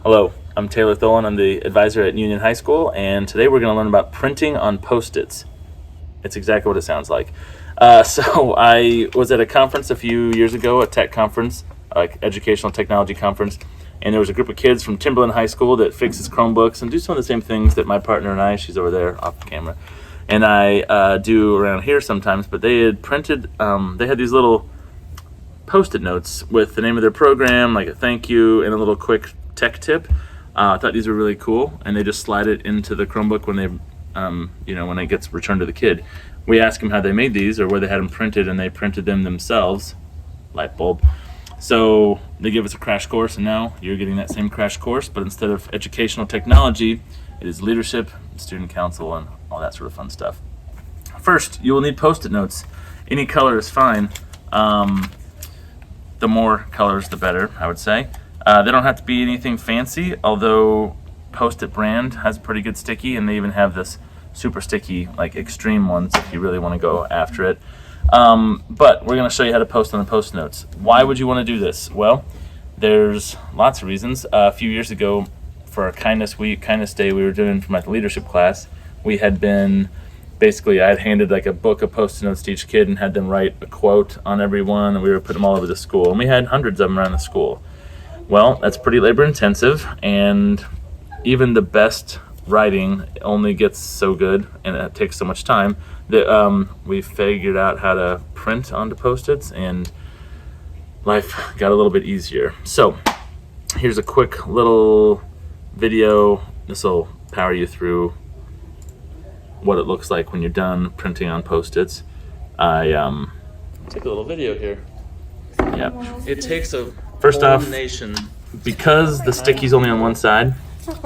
Hello, I'm Taylor Tholen. I'm the advisor at Union High School, and today we're going to learn about printing on Post-its. It's exactly what it sounds like. So I was at a conference a few years ago, a tech conference, like educational technology conference, and there was a group of kids from Timberland High School that fixes Chromebooks and do some of the same things that my partner and I, she's over there off the camera, and I do around here sometimes. But they had printed, they had these little Post-it notes with the name of their program, like a thank you, and a little quick tech tip. I thought these were really cool, and they just slide it into the Chromebook when they, when it gets returned to the kid. We asked them how they made these or where they had them printed, and they printed them themselves. Light bulb. So they give us a crash course, and now you're getting that same crash course, but instead of educational technology, it is leadership, student council, and all that sort of fun stuff. First, you will need Post-it notes. Any color is fine. The more colors, the better, I would say. They don't have to be anything fancy, although Post-it brand has pretty good sticky, and they even have this super sticky, like extreme ones if you really want to go after it. But we're going to show you how to post on the Post-it notes. Why would you want to do this? Well, there's lots of reasons. A few years ago, for our Kindness Week, Kindness Day we were doing for my leadership class, we had been basically, I had handed like a book of Post-it notes to each kid and had them write a quote on every one, and we were putting them all over the school. And we had hundreds of them around the school. Well, that's pretty labor intensive, and even the best writing only gets so good, and it takes so much time that we figured out how to print onto Post-its, and life got a little bit easier. So here's a quick little video. This will power you through what it looks like when you're done printing on Post-its. I take a little video here. Yeah, it takes a First whole off, nation, because the sticky's only on one side.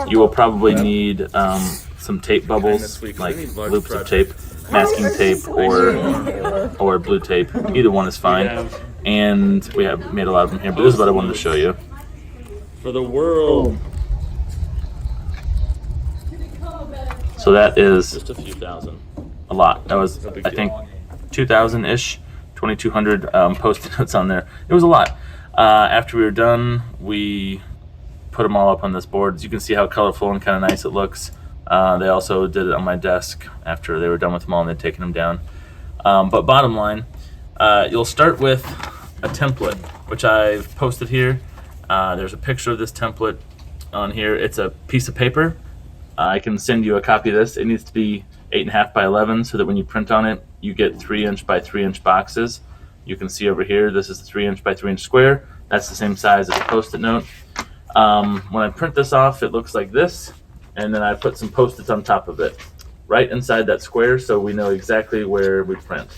You will probably need some tape bubbles, like loops of tape, masking tape, or blue tape. Either one is fine. And we have made a lot of them here, but this is what I wanted to show you. For the world. So that is just a few thousand. A lot. That was, I think, 2,000-ish, 2,200 Post-it notes on there. It was a lot. After we were done, we put them all up on this board. As you can see how colorful and kind of nice it looks. They also did it on my desk after they were done with them all and they'd taken them down. But bottom line, you'll start with a template, which I've posted here. There's a picture of this template on here. It's a piece of paper. I can send you a copy of this. It needs to be 8.5 by 11 so that when you print on it, you get 3-inch by 3-inch boxes. You can see over here, this is a 3-inch by 3-inch square. That's the same size as a Post-it note. When I print this off, it looks like this, and then I put some Post-its on top of it, right inside that square, so we know exactly where we print.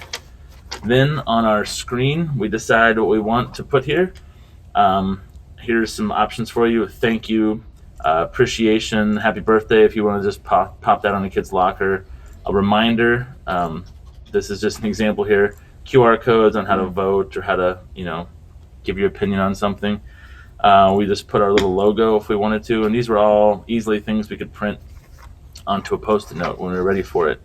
Then on our screen, we decide what we want to put here. Here's some options for you. Thank you, appreciation, happy birthday, if you want to just pop that on a kid's locker. A reminder, this is just an example here. QR codes on how to vote or how to, give your opinion on something. We just put our little logo if we wanted to, and these were all easily things we could print onto a Post-it note when we were ready for it.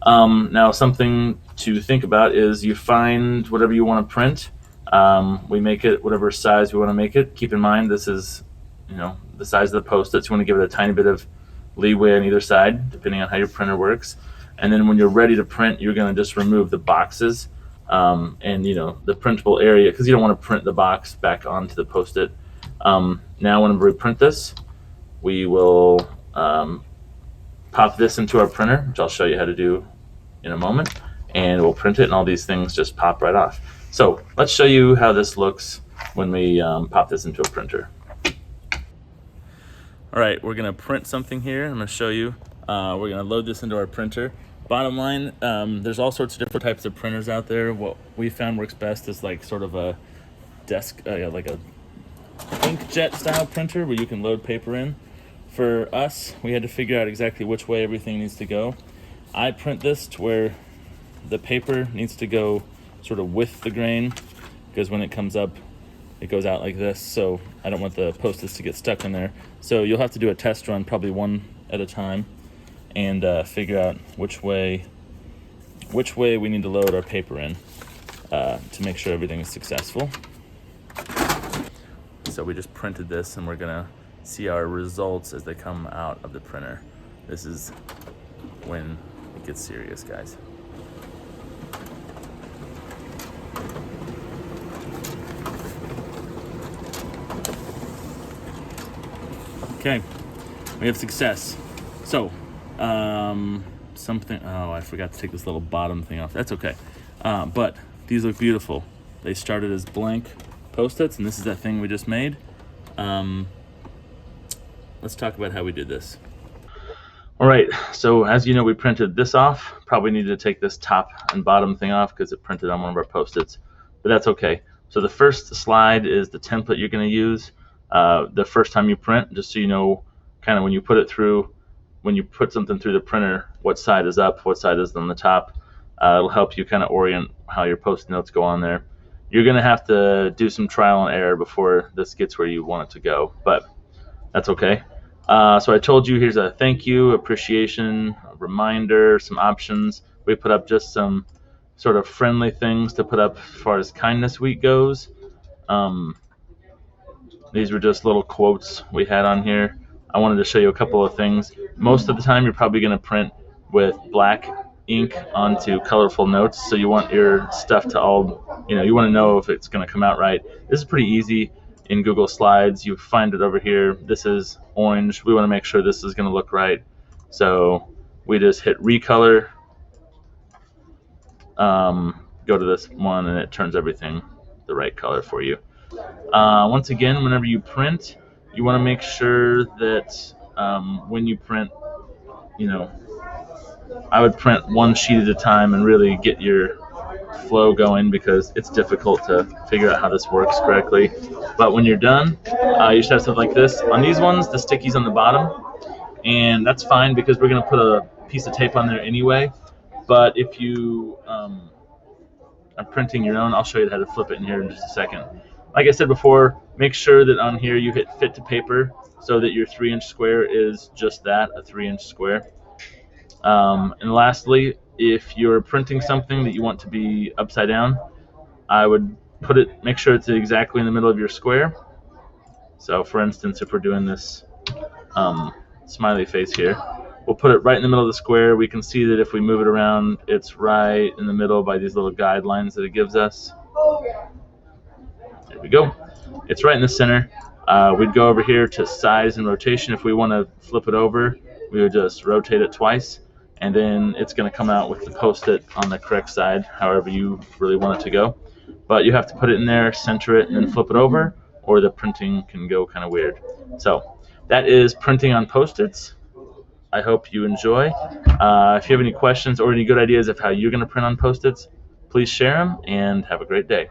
Now, something to think about is you find whatever you want to print. We make it whatever size we want to make it. Keep in mind this is, the size of the Post-its. You want to give it a tiny bit of leeway on either side, depending on how your printer works. And then when you're ready to print, you're going to just remove the boxes and the printable area, because you don't want to print the box back onto the Post-it. Now whenever we print this, we will pop this into our printer, which I'll show you how to do in a moment, and we'll print it, and all these things just pop right off. So let's show you how this looks when we pop this into a printer. All right, we're gonna print something here. I'm gonna show you. We're gonna load this into our printer. Bottom line, there's all sorts of different types of printers out there. What we found works best is like sort of a desk, like a inkjet style printer where you can load paper in. For us, we had to figure out exactly which way everything needs to go. I print this to where the paper needs to go sort of with the grain, because when it comes up, it goes out like this, so I don't want the Post-its to get stuck in there. So you'll have to do a test run, probably one at a time, and figure out which way we need to load our paper in to make sure everything is successful. So we just printed this, and we're gonna see our results as they come out of the printer. This is when it gets serious, guys. Okay, we have success. So, something, oh, I forgot to take this little bottom thing off. That's okay. But these look beautiful. They started as blank Post-its, and this is that thing we just made. Let's talk about how we did this. All right, so as you know, we printed this off. Probably needed to take this top and bottom thing off because it printed on one of our Post-its, but that's okay. So the first slide is the template you're going to use the first time you print, just so you know kind of when you put it through, when you put something through the printer, what side is up, what side is on the top. It'll help you kind of orient how your Post-it notes go on there. You're going to have to do some trial and error before this gets where you want it to go, but that's okay. So I told you here's a thank you, appreciation, a reminder, some options. We put up just some sort of friendly things to put up as far as Kindness Week goes. These were just little quotes we had on here. I wanted to show you a couple of things. Most of the time you're probably going to print with black ink onto colorful notes, so you want your stuff to all, you want to know if it's going to come out right. This is pretty easy. In Google Slides, you find it over here. This is orange. We want to make sure this is going to look right. So we just hit recolor, go to this one, and it turns everything the right color for you. Once again, whenever you print, you want to make sure that when you print, I would print one sheet at a time and really get your flow going, because it's difficult to figure out how this works correctly. But when you're done, you should have something like this. On these ones, the sticky's on the bottom, and that's fine because we're going to put a piece of tape on there anyway. But if you are printing your own, I'll show you how to flip it in here in just a second. Like I said before, make sure that on here you hit fit to paper so that your 3-inch square is just that, a 3-inch square. And lastly, if you're printing something that you want to be upside down, I would make sure it's exactly in the middle of your square. So for instance, if we're doing this smiley face here, we'll put it right in the middle of the square. We can see that if we move it around, it's right in the middle by these little guidelines that it gives us. There we go. It's right in the center. We'd go over here to size and rotation. If we want to flip it over, we would just rotate it twice, and then it's going to come out with the Post-it on the correct side, however you really want it to go. But you have to put it in there, center it, and then flip it over, or the printing can go kind of weird. So that is printing on Post-its. I hope you enjoy. If you have any questions or any good ideas of how you're going to print on Post-its, please share them, and have a great day.